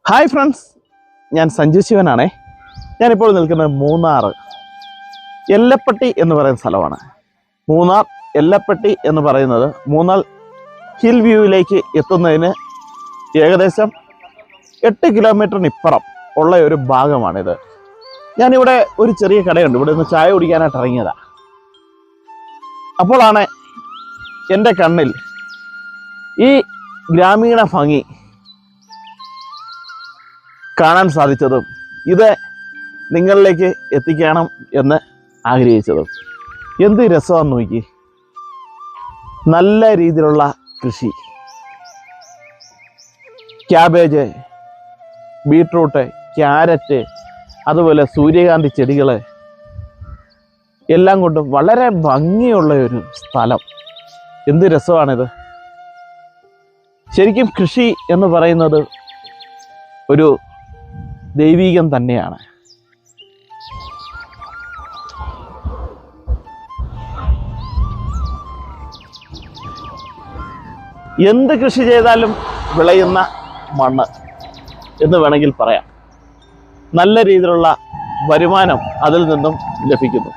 Hi friends, ഞാൻ സഞ്ജു ശിവനാണേ. ഞാനിപ്പോൾ നിൽക്കുന്നത് മൂന്നാർ എല്ലപ്പട്ടി എന്ന് പറയുന്ന സ്ഥലമാണ്. മൂന്നാർ എല്ലപ്പട്ടി എന്ന് പറയുന്നത് മൂന്നാർ ഹിൽ വ്യൂവിലേക്ക് എത്തുന്നതിന് ഏകദേശം 8 കിലോമീറ്ററിന് ഇപ്പുറം ഉള്ള ഒരു ഭാഗമാണിത്. ഞാനിവിടെ ഒരു ചെറിയ കടയുണ്ട്, ഇവിടെ നിന്ന് ചായ കുടിക്കാനായിട്ട് ഇറങ്ങിയതാണ്. അപ്പോഴാണ് എൻ്റെ കണ്ണിൽ ഈ ഗ്രാമീണ ഭംഗി കാണാൻ സാധിച്ചതും ഇത് നിങ്ങളിലേക്ക് എത്തിക്കണം എന്ന് ആഗ്രഹിച്ചതും. എന്ത് രസമാണെന്ന് നോക്കി, നല്ല രീതിയിലുള്ള കൃഷി, ക്യാബേജ്, ബീട്രൂട്ട്, ക്യാരറ്റ്, അതുപോലെ സൂര്യകാന്തി ചെടികൾ എല്ലാം കൊണ്ടും വളരെ ഭംഗിയുള്ള ഒരു സ്ഥലം. എന്ത് രസമാണിത്. ശരിക്കും കൃഷി എന്ന് പറയുന്നത് ഒരു ദൈവീകം തന്നെയാണ്. എന്ത് കൃഷി ചെയ്താലും വിളയുന്ന മണ്ണ് എന്ന് വേണമെങ്കിൽ പറയാം. നല്ല രീതിയിലുള്ള വരുമാനം അതിൽ നിന്നും ലഭിക്കുന്നു.